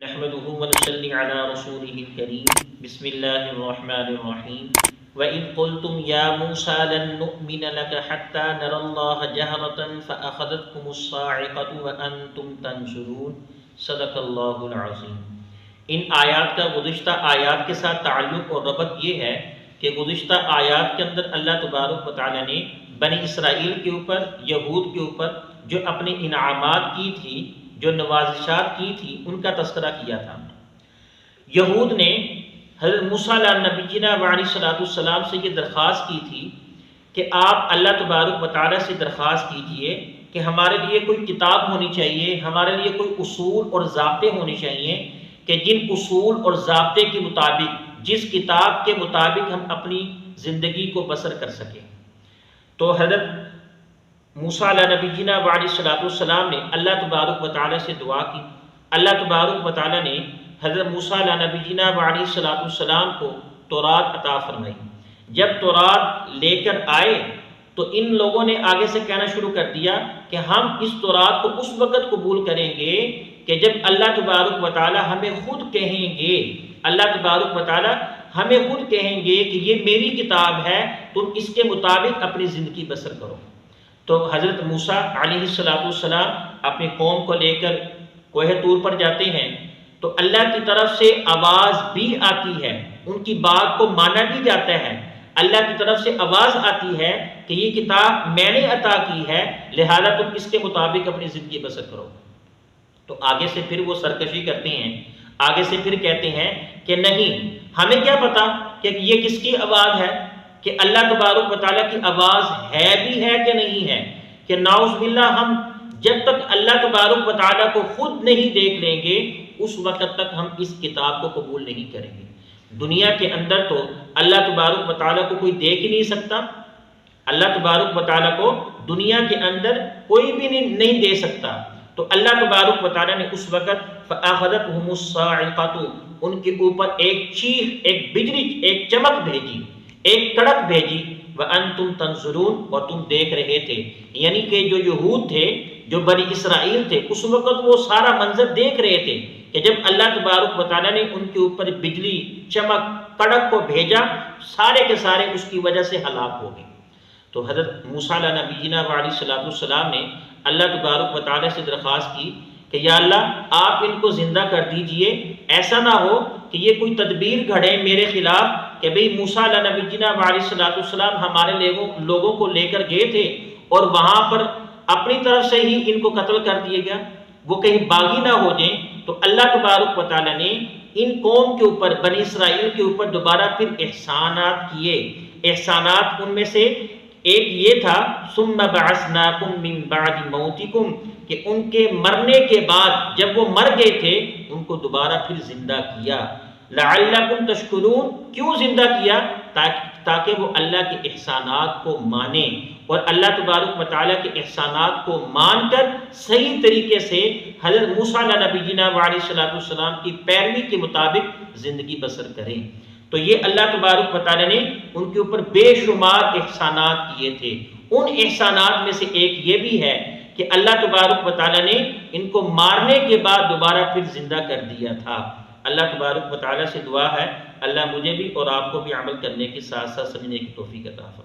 نحمده ونصلي على رسوله الكريم بسم الله الرحمن الرحيم وإذ قلتم يا موسى لن نؤمن لك حتى نرى الله جهرة فأخذتكم الصاعقة وأنتم تنظرون صدق اللہ العظیم۔ ان آیات کا گزشتہ آیات کے ساتھ تعلق اور ربط یہ ہے کہ گزشتہ آیات کے اندر اللہ تبارک و تعالیٰ نے بنی اسرائیل کے اوپر، یہود کے اوپر جو اپنے انعامات کی تھی، جو نوازشات کی تھی، ان کا تذکرہ کیا تھا۔ یہود نے حضرت موسیٰ علیہ نبینا علیہ السلام سے یہ درخواست کی تھی کہ آپ اللہ تبارک و تعالیٰ سے درخواست کیجئے کہ ہمارے لیے کوئی کتاب ہونی چاہیے، ہمارے لیے کوئی اصول اور ضابطے ہونے چاہیے کہ جن اصول اور ضابطے کے مطابق، جس کتاب کے مطابق ہم اپنی زندگی کو بسر کر سکیں۔ تو حضرت موسیٰ علیہ نبینا علیہ السلام نے اللہ تبارک و تعالیٰ سے دعا کی۔ اللہ تبارک و تعالیٰ نے حضرت موسیٰ علیہ نبینا علیہ السلام کو تورات عطا فرمائی۔ جب تورات لے کر آئے تو ان لوگوں نے آگے سے کہنا شروع کر دیا کہ ہم اس تورات کو اس وقت قبول کریں گے کہ جب اللہ تبارک و تعالیٰ ہمیں خود کہیں گے، اللہ تبارک و تعالیٰ ہمیں خود کہیں گے کہ یہ میری کتاب ہے، تم اس کے مطابق اپنی زندگی بسر کرو۔ تو حضرت موسیٰ علیہ السلام اپنی قوم کو لے کر کوہ طور پر جاتے ہیں تو اللہ کی طرف سے آواز بھی آتی ہے، ان کی بات کو مانا بھی جاتا ہے۔ اللہ کی طرف سے آواز آتی ہے کہ یہ کتاب میں نے عطا کی ہے، لہذا تم اس کے مطابق اپنی زندگی بسر کرو۔ تو آگے سے پھر وہ سرکشی کرتے ہیں، آگے سے پھر کہتے ہیں کہ نہیں، ہمیں کیا پتا کہ یہ کس کی آواز ہے، کہ اللہ تبارک و تعالیٰ کی آواز ہے بھی ہے کہ نہیں ہے، کہ نعوذ باللہ ہم جب تک اللہ تبارک و تعالیٰ کو خود نہیں دیکھ لیں گے اس وقت تک ہم اس کتاب کو قبول نہیں کریں گے۔ دنیا کے اندر تو اللہ تبارک و تعالیٰ کو کوئی دیکھ ہی نہیں سکتا، اللہ تبارک و تعالیٰ کو دنیا کے اندر کوئی بھی نہیں دے سکتا۔ تو اللہ تبارک و تعالیٰ نے اس وقت فَأَخَذَتْهُمُ الصَّاعِقَةُ ان کے اوپر ایک چیخ، ایک بجلی، ایک چمک بھیجی، ایک کڑک بھیجی، وَأَنْتُمْ تَنْظُرُونَ اور تم دیکھ رہے تھے۔ یعنی کہ جو یہود تھے، جو بنی اسرائیل تھے، اس وقت وہ سارا منظر دیکھ رہے تھے کہ جب اللہ تبارک و تعالیٰ نے ان کے اوپر بجلی، چمک، کڑک کو بھیجا، سارے کے سارے اس کی وجہ سے ہلاک ہو گئے۔ تو حضرت موسیٰ علیہ نبینا علیہ السلام نے اللہ تبارک و تعالیٰ سے درخواست کی کہ یا اللہ آپ ان کو زندہ کر دیجئے، ایسا نہ ہو کہ یہ کوئی تدبیر گھڑے میرے خلاف کہ بھئی موسیٰ علیہ نبینا علیہ السلام ہمارے لوگوں کو لے کر گئے تھے اور وہاں پر اپنی طرف سے ہی ان کو قتل کر دیا گیا، وہ کہیں باغی نہ ہو جائیں۔ تو اللہ تبارک و تعالیٰ نے ان قوم کے اوپر، بنی اسرائیل کے اوپر دوبارہ پھر احسانات کیے۔ احسانات ان میں سے ایک یہ تھا ثم بعثناکم من بعد موتکم، کہ ان کے مرنے کے بعد جب وہ مر گئے تھے ان کو دوبارہ پھر زندہ کیا۔ لعلکم تشکرون، کیوں زندہ کیا؟ تاکہ وہ اللہ کے احسانات کو مانیں اور اللہ تبارک و تعالیٰ کے احسانات کو مان کر صحیح طریقے سے حضرت موسیٰ علیہ نبینا علیہ السلام کی پیروی کے مطابق زندگی بسر کریں۔ تو یہ اللہ تبارک و تعالیٰ نے ان کے اوپر بے شمار احسانات کیے تھے۔ ان احسانات میں سے ایک یہ بھی ہے کہ اللہ تبارک و تعالیٰ نے ان کو مارنے کے بعد دوبارہ پھر زندہ کر دیا تھا۔ اللہ تبارک و تعالیٰ سے دعا ہے اللہ مجھے بھی اور آپ کو بھی عمل کرنے کے ساتھ ساتھ سمجھنے کی توفیق عطا فرمائے۔